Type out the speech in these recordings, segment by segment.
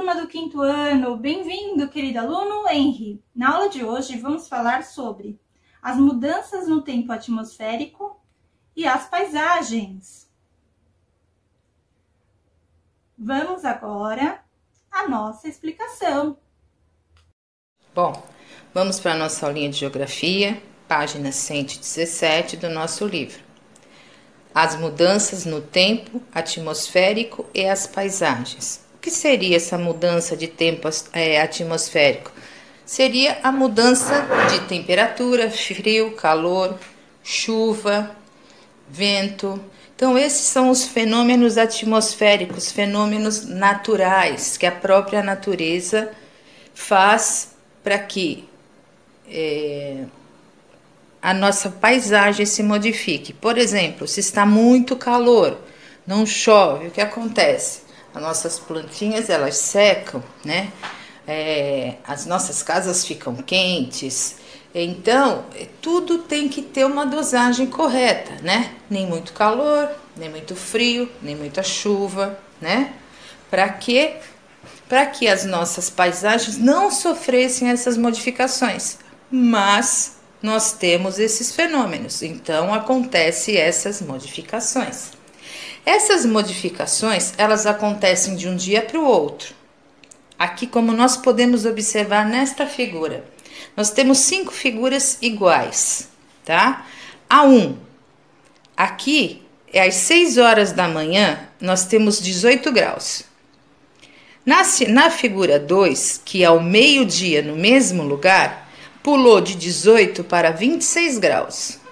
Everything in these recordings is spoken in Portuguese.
turma do quinto ano! Bem-vindo, querido aluno Henry! Na aula de hoje vamos falar sobre as mudanças no tempo atmosférico e as paisagens. Vamos agora à nossa explicação. Bom, vamos para a nossa aulinha de geografia, página 117 do nosso livro. As mudanças no tempo atmosférico e as paisagens. O que seria essa mudança de tempo atmosférico? Seria a mudança de temperatura, frio, calor, chuva, vento. Então, esses são os fenômenos atmosféricos, fenômenos naturais que a própria natureza faz para que a nossa paisagem se modifique. Por exemplo, se está muito calor, não chove, o que acontece? As nossas plantinhas, elas secam, né? As nossas casas ficam quentes. Então, tudo tem que ter uma dosagem correta, né? Nem muito calor, nem muito frio, nem muita chuva, né? Para que as nossas paisagens não sofressem essas modificações. Mas nós temos esses fenômenos, então acontecem essas modificações. Essas modificações, elas acontecem de um dia para o outro. Aqui, como nós podemos observar nesta figura, nós temos 5 figuras iguais, tá? A 1, aqui é às 6 horas da manhã, nós temos 18 graus. Na figura 2, que é ao meio-dia no mesmo lugar, pulou de 18 para 26 graus.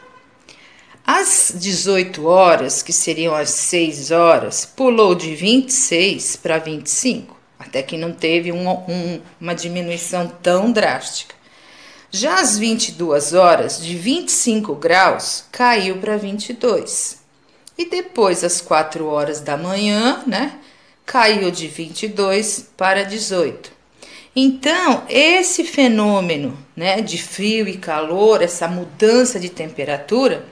Às 18 horas, que seriam as 6 horas, pulou de 26 para 25, até que não teve uma diminuição tão drástica. Já às 22 horas, de 25 graus, caiu para 22. E depois, às 4 horas da manhã, né, caiu de 22 para 18. Então, esse fenômeno, né, de frio e calor, essa mudança de temperatura,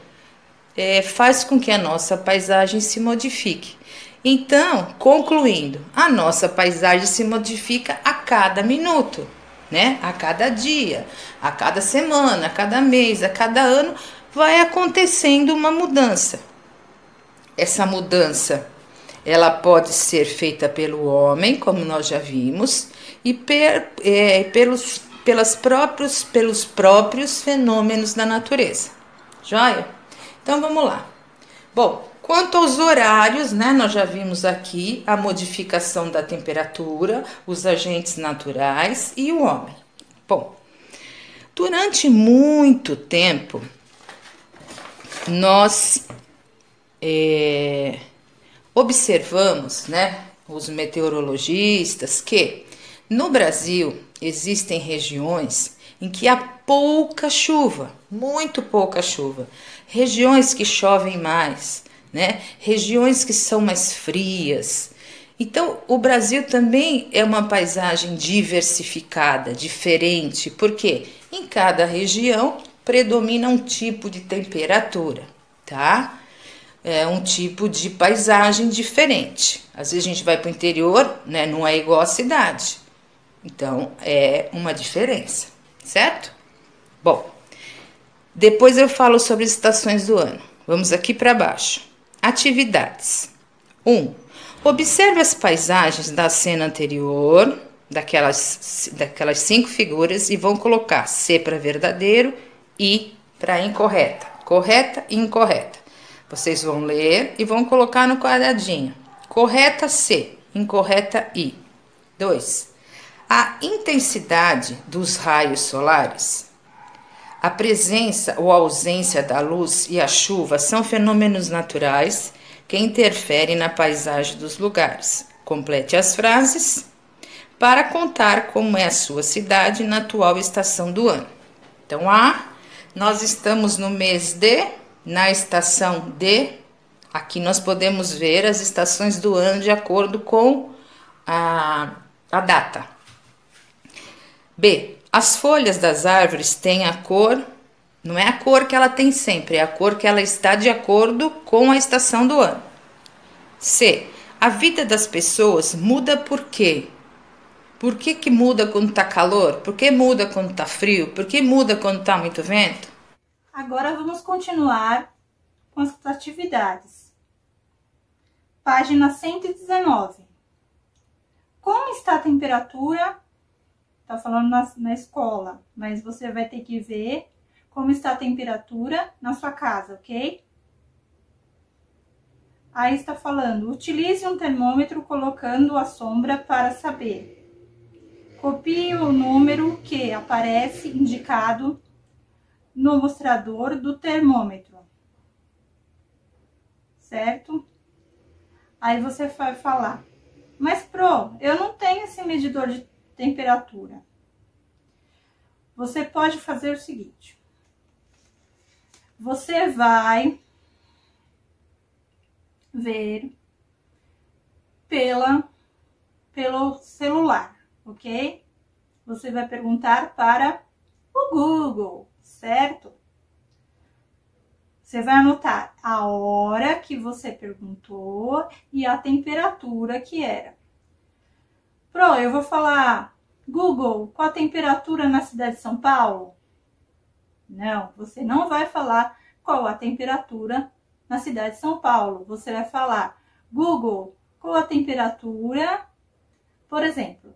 faz com que a nossa paisagem se modifique. Então, concluindo, a nossa paisagem se modifica a cada minuto, né? A cada dia, a cada semana, a cada mês, a cada ano, vai acontecendo uma mudança. Essa mudança, ela pode ser feita pelo homem, como nós já vimos, e pelos próprios fenômenos da natureza. Joia? Então, vamos lá. Bom, quanto aos horários, né, nós já vimos aqui a modificação da temperatura, os agentes naturais e o homem. Bom, durante muito tempo, nós observamos, né, os meteorologistas, que no Brasil existem regiões em que há pouca chuva, muito pouca chuva, regiões que chovem mais, né? Regiões que são mais frias. Então, o Brasil também é uma paisagem diversificada, diferente, porque em cada região predomina um tipo de temperatura, tá? É um tipo de paisagem diferente. Às vezes a gente vai para o interior, né? Não é igual à cidade. Então, é uma diferença, certo? Bom, depois eu falo sobre as estações do ano. Vamos aqui para baixo. Atividades. 1. Observe as paisagens da cena anterior, daquelas 5 figuras, e vão colocar C para verdadeiro e para incorreta. Correta e incorreta. Vocês vão ler e vão colocar no quadradinho. Correta C, incorreta I. 2. A intensidade dos raios solares. A presença ou ausência da luz e a chuva são fenômenos naturais que interferem na paisagem dos lugares. Complete as frases para contar como é a sua cidade na atual estação do ano. Então, nós estamos no mês de, na estação de. Aqui nós podemos ver as estações do ano de acordo com a data. B. As folhas das árvores têm a cor, não é a cor que ela tem sempre, é a cor que ela está de acordo com a estação do ano. C. A vida das pessoas muda por quê? Por que que muda quando tá calor? Por que muda quando tá frio? Por que muda quando tá muito vento? Agora vamos continuar com as atividades. Página 119. Como está a temperatura? Tá falando na escola, mas você vai ter que ver como está a temperatura na sua casa, ok? Aí está falando, utilize um termômetro colocando a sombra para saber. Copie o número que aparece indicado no mostrador do termômetro, certo? Aí você vai falar, mas Pro, eu não tenho esse medidor de temperatura. Você pode fazer o seguinte, você vai ver pelo celular, ok? Você vai perguntar para o Google, certo? Você vai anotar a hora que você perguntou e a temperatura que era. Pro, eu vou falar, Google, qual a temperatura na cidade de São Paulo? Não, você não vai falar qual a temperatura na cidade de São Paulo. Você vai falar, Google, qual a temperatura? Por exemplo,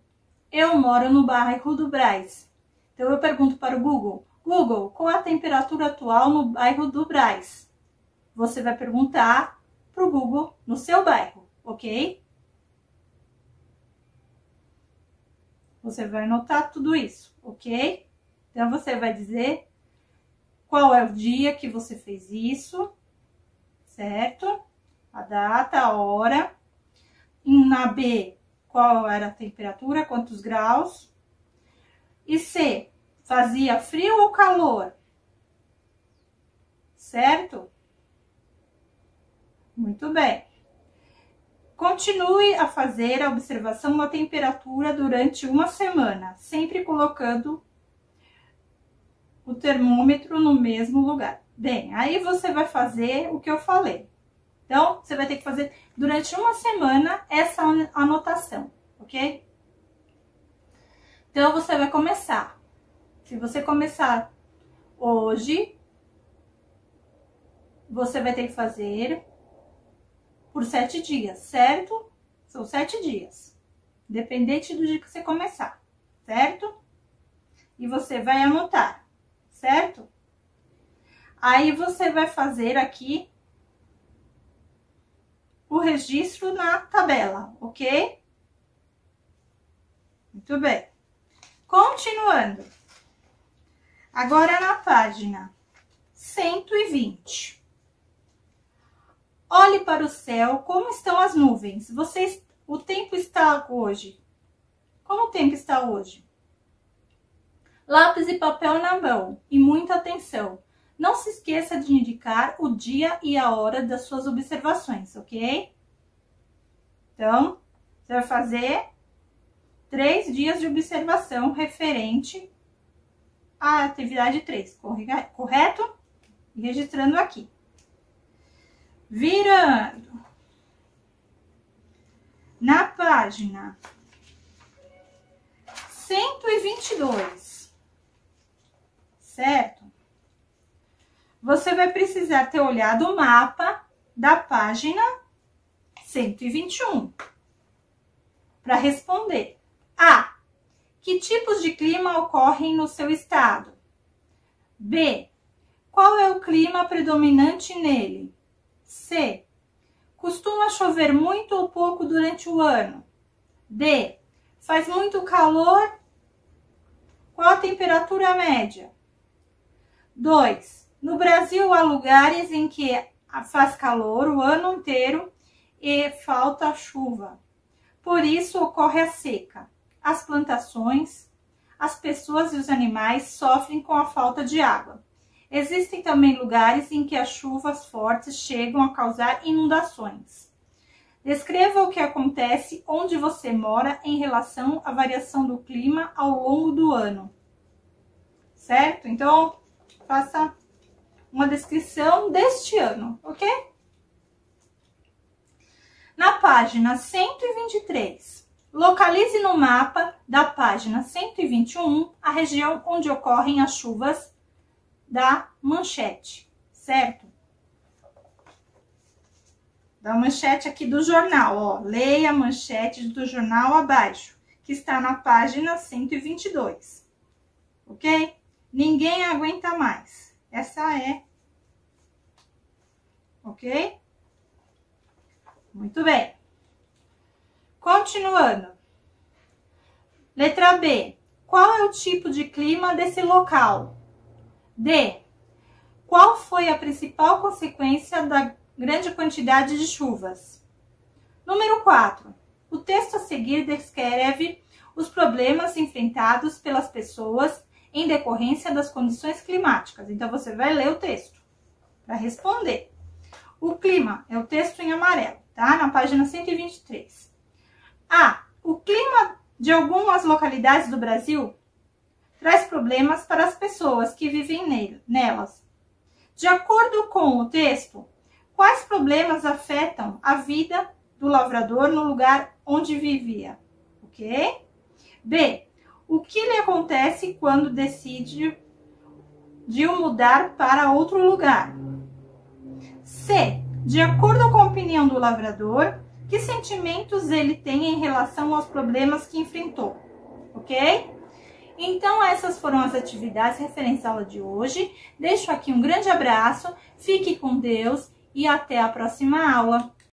eu moro no bairro do Brás. Então, eu pergunto para o Google, Google, qual a temperatura atual no bairro do Brás? Você vai perguntar para o Google no seu bairro, ok? Você vai anotar tudo isso, ok? Então, você vai dizer qual é o dia que você fez isso, certo? A data, a hora. Na B, qual era a temperatura, quantos graus. E C, fazia frio ou calor? Certo? Muito bem. Continue a fazer a observação da temperatura durante uma semana, sempre colocando o termômetro no mesmo lugar. Bem, aí você vai fazer o que eu falei. Então, você vai ter que fazer durante uma semana essa anotação, ok? Então, você vai começar. Se você começar hoje, você vai ter que fazer por 7 dias, certo? São 7 dias, independente do dia que você começar, certo? E você vai anotar, certo? Aí, você vai fazer aqui o registro na tabela, ok? Muito bem. Continuando. Agora na página 120. Olhe para o céu, como estão as nuvens. O tempo está hoje. Como o tempo está hoje? Lápis e papel na mão e muita atenção. Não se esqueça de indicar o dia e a hora das suas observações, ok? Então, você vai fazer 3 dias de observação referente à atividade 3, correto? E registrando aqui. Virando. Na página 122, certo? Você vai precisar ter olhado o mapa da página 121 para responder. A. Que tipos de clima ocorrem no seu estado? B. Qual é o clima predominante nele? C. Costuma chover muito ou pouco durante o ano? D. Faz muito calor? Qual a temperatura média? 2. No Brasil, há lugares em que faz calor o ano inteiro e falta chuva. Por isso, ocorre a seca. As plantações, as pessoas e os animais sofrem com a falta de água. Existem também lugares em que as chuvas fortes chegam a causar inundações. Descreva o que acontece onde você mora em relação à variação do clima ao longo do ano. Certo? Então, faça uma descrição deste ano, ok? Na página 123, Localize no mapa da página 121 a região onde ocorrem as chuvas da manchete, certo? Da manchete aqui do jornal, ó. Leia a manchete do jornal abaixo, que está na página 122, ok? Ninguém aguenta mais. Essa é, ok? Muito bem. Continuando. Letra B. Qual é o tipo de clima desse local? D. Qual foi a principal consequência da grande quantidade de chuvas? Número 4. O texto a seguir descreve os problemas enfrentados pelas pessoas em decorrência das condições climáticas. Então, você vai ler o texto para responder. O clima é o texto em amarelo, tá? Na página 123. A. O clima de algumas localidades do Brasil traz problemas para as pessoas que vivem nelas. De acordo com o texto, quais problemas afetam a vida do lavrador no lugar onde vivia? Ok? B. O que lhe acontece quando decide de mudar para outro lugar? C. De acordo com a opinião do lavrador, que sentimentos ele tem em relação aos problemas que enfrentou? Ok? Então, essas foram as atividades referentes à aula de hoje. Deixo aqui um grande abraço, fique com Deus e até a próxima aula.